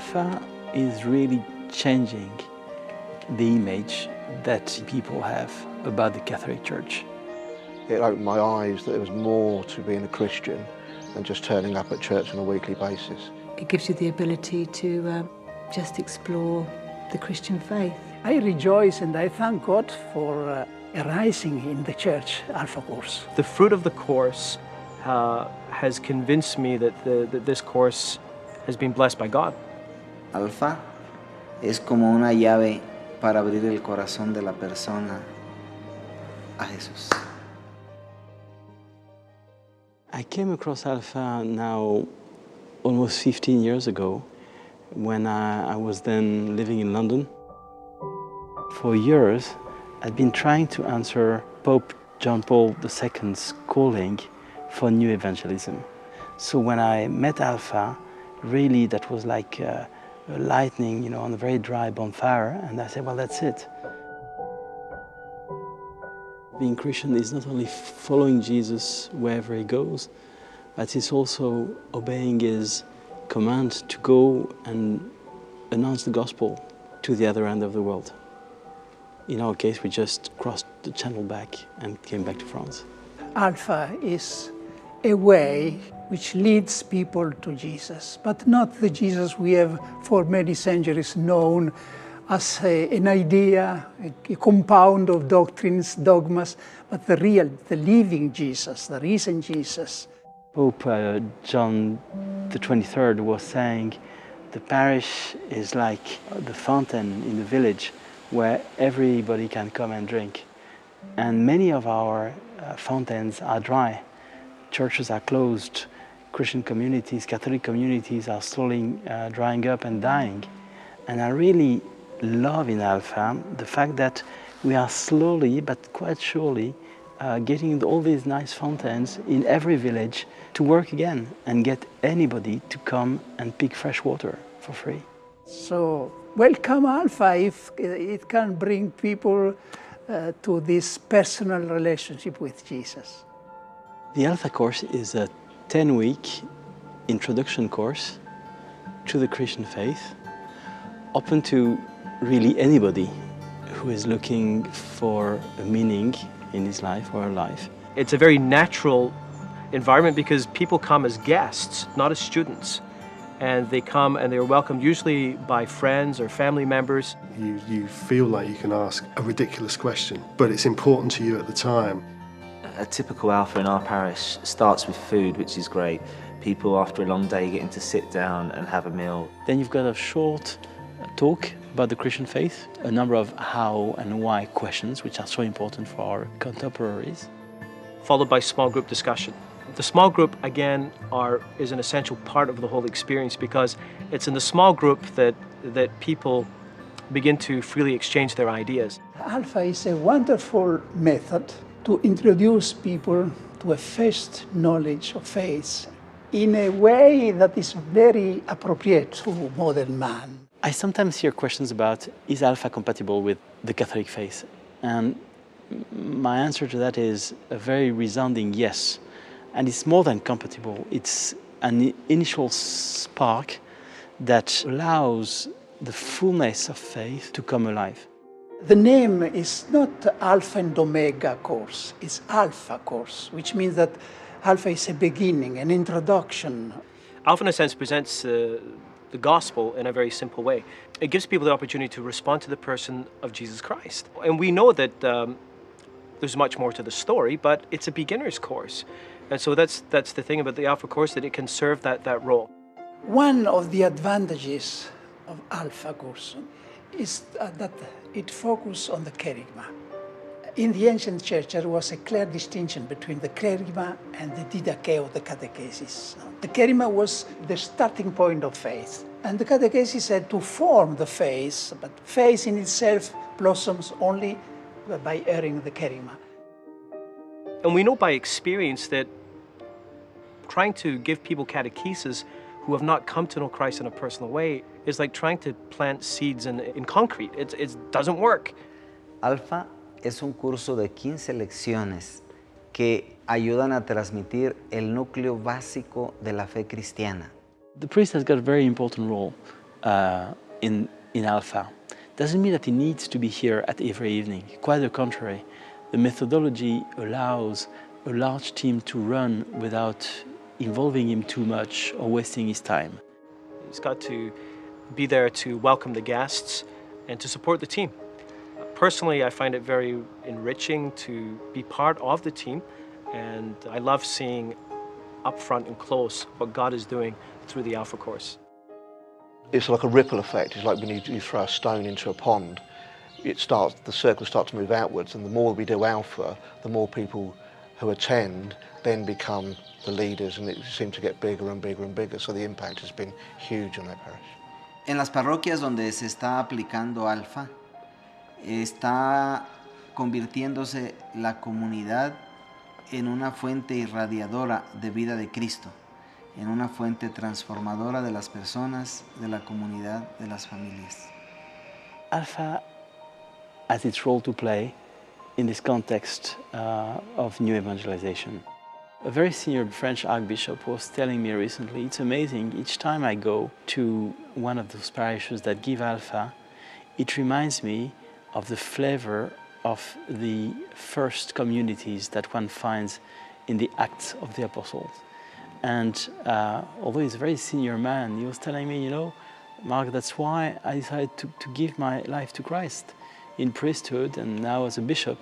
Alpha is really changing the image that people have about the Catholic Church. It opened my eyes that there was more to being a Christian than just turning up at church on a weekly basis. It gives you the ability to just explore the Christian faith. I rejoice and I thank God for arising in the church Alpha course. The fruit of the course has convinced me that this course has been blessed by God. Alpha es como una llave para abrir el corazón de la persona a Jesús. I came across Alpha now almost 15 years ago when I was then living in London. For years, I'd been trying to answer Pope John Paul II's calling for new evangelism. So when I met Alpha, really that was like a lightning, on a very dry bonfire, and I said, well, that's it. Being Christian is not only following Jesus wherever he goes, but it's also obeying his command to go and announce the gospel to the other end of the world. In our case, we just crossed the channel back and came back to France. Alpha is a way which leads people to Jesus, but not the Jesus we have for many centuries known as an idea, a compound of doctrines, dogmas, but the real, the living Jesus, the risen Jesus. Pope John the 23rd was saying the parish is like the fountain in the village where everybody can come and drink. And many of our fountains are dry. Churches are closed. Christian communities, Catholic communities are slowly drying up and dying. And I really love in Alpha the fact that we are slowly but quite surely getting all these nice fountains in every village to work again and get anybody to come and pick fresh water for free. So welcome Alpha if it can bring people to this personal relationship with Jesus. The Alpha course is a 10-week introduction course to the Christian faith, open to really anybody who is looking for a meaning in his life or her life. It's a very natural environment because people come as guests, not as students. And they come and they're welcomed usually by friends or family members. You feel like you can ask a ridiculous question, but it's important to you at the time. A typical Alpha in our parish starts with food, which is great. People after a long day getting to sit down and have a meal. Then you've got a short talk about the Christian faith, a number of how and why questions, which are so important for our contemporaries. Followed by small group discussion. The small group, again, is an essential part of the whole experience because it's in the small group that people begin to freely exchange their ideas. Alpha is a wonderful method to introduce people to a first knowledge of faith in a way that is very appropriate to modern man. I sometimes hear questions about, is Alpha compatible with the Catholic faith? And my answer to that is a very resounding yes. And it's more than compatible. It's an initial spark that allows the fullness of faith to come alive. The name is not Alpha and Omega course, it's Alpha course, which means that Alpha is a beginning, an introduction. Alpha, in a sense, presents the gospel in a very simple way. It gives people the opportunity to respond to the person of Jesus Christ. And we know that there's much more to the story, but it's a beginner's course. And so that's the thing about the Alpha course, that it can serve that role. One of the advantages of Alpha course is that it focuses on the kerygma. In the ancient church, there was a clear distinction between the kerygma and the didache, the catechesis. The kerygma was the starting point of faith, and the catechesis had to form the faith, but faith in itself blossoms only by hearing the kerygma. And we know by experience that trying to give people catechesis who have not come to know Christ in a personal way is like trying to plant seeds in concrete. It doesn't work. Alpha es un curso de 15 lecciones que ayudan a transmitir el núcleo básico de la fe cristiana. The priest has got a very important role in Alpha. Doesn't mean that he needs to be here at every evening. Quite the contrary. The methodology allows a large team to run without involving him too much or wasting his time. He's got to be there to welcome the guests and to support the team. Personally, I find it very enriching to be part of the team, and I love seeing up front and close what God is doing through the Alpha course. It's like a ripple effect. It's like when you throw a stone into a pond, the circles start to move outwards, and the more we do Alpha, the more people who attend then become the leaders, and it seems to get bigger and bigger and bigger. So the impact has been huge on our parish. En las parroquias donde se está aplicando Alfa, está convirtiéndose la comunidad en una fuente irradiadora de vida de Cristo, en una fuente transformadora de las personas, de la comunidad, de las familias. Alpha has its role to play in this context of new evangelization. A very senior French archbishop was telling me recently, it's amazing, each time I go to one of those parishes that give Alpha, it reminds me of the flavor of the first communities that one finds in the Acts of the Apostles. And although he's a very senior man, he was telling me, you know, Mark, that's why I decided to give my life to Christ in priesthood and now as a bishop,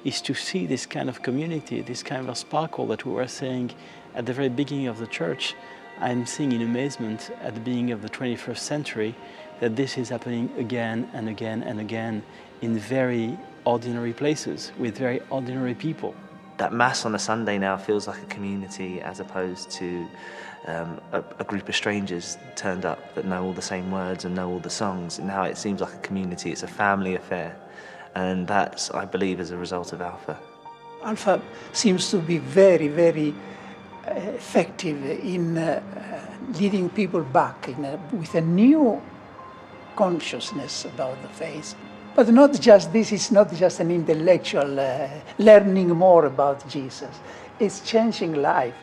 is to see this kind of community, this kind of sparkle that we were saying at the very beginning of the church. I'm seeing in amazement at the beginning of the 21st century that this is happening again and again and again in very ordinary places with very ordinary people. That Mass on a Sunday now feels like a community as opposed to a group of strangers turned up that know all the same words and know all the songs. And now it seems like a community, it's a family affair. And that's, I believe, as a result of Alpha. Alpha seems to be very, very effective in leading people back with a new consciousness about the faith. But not just this is not just an intellectual learning more about Jesus. It's changing life.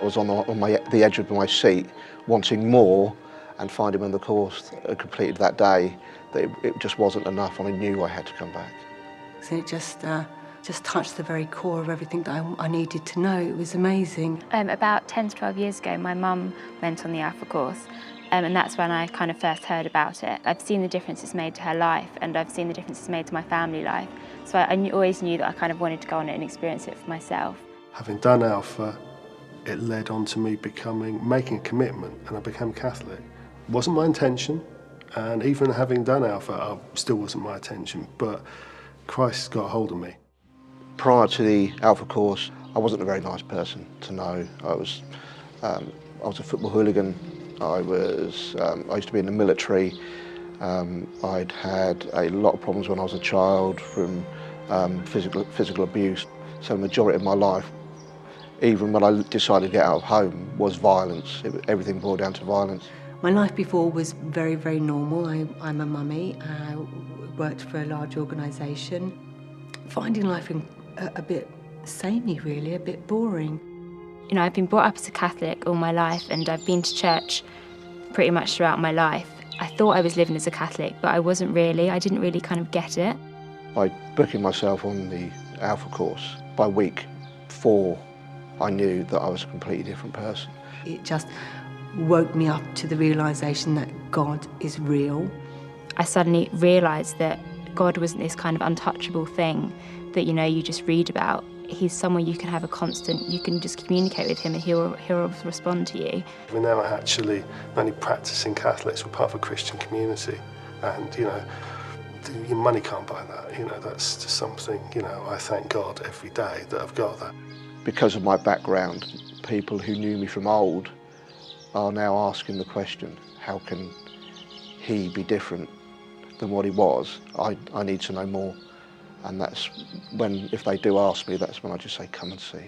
I was on the edge of my seat, wanting more, and finding when the course completed that day that it just wasn't enough, and I knew I had to come back. So it just touched the very core of everything that I needed to know. It was amazing. About 10 to 12 years ago, my mum went on the Alpha course, and that's when I kind of first heard about it. I've seen the difference it's made to her life, and I've seen the difference it's made to my family life. So I always knew that I kind of wanted to go on it and experience it for myself. Having done Alpha, it led on to me making a commitment, and I became Catholic. It wasn't my intention, and even having done Alpha, it still wasn't my intention, but Christ got a hold of me. Prior to the Alpha course, I wasn't a very nice person to know. I was a football hooligan. I used to be in the military. I'd had a lot of problems when I was a child from physical abuse. So the majority of my life, even when I decided to get out of home, was violence. Everything boiled down to violence. My life before was very, very normal. I'm a mummy. I worked for a large organisation. Finding life a bit samey, really, a bit boring. You know, I've been brought up as a Catholic all my life, and I've been to church pretty much throughout my life. I thought I was living as a Catholic, but I wasn't really. I didn't really kind of get it. By booking myself on the Alpha course, by week 4, I knew that I was a completely different person. It just woke me up to the realisation that God is real. I suddenly realised that God wasn't this kind of untouchable thing that, you know, you just read about. He's someone you can have a constant, you can just communicate with him and he'll respond to you. We're now actually not only practising Catholics, we're part of a Christian community. And, you know, your money can't buy that. You know, that's just something, you know, I thank God every day that I've got that. Because of my background, people who knew me from old are now asking the question, how can he be different than what he was? I need to know more. And that's when, if they do ask me, that's when I just say, come and see.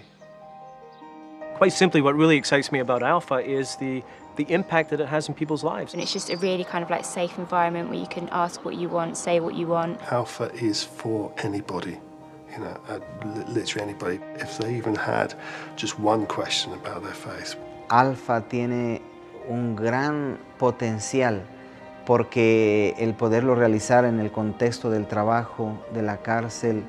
Quite simply, what really excites me about Alpha is the impact that it has in people's lives. And it's just a really kind of like safe environment where you can ask what you want, say what you want. Alpha is for anybody, you know, literally anybody. If they even had just one question about their faith. Alfa tiene un gran potencial, porque el poderlo realizar en el contexto del trabajo, de la cárcel,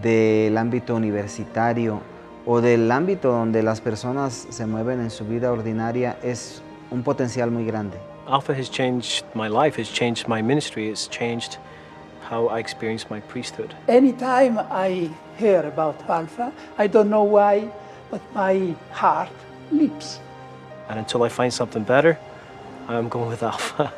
del ámbito universitario o del ámbito donde las personas se mueven en su vida ordinaria es un potencial muy grande. Alpha has changed my life, has changed my ministry, has changed how I experience my priesthood. Anytime I hear about Alpha, I don't know why, but my heart leaps. And until I find something better, I'm going with Alpha.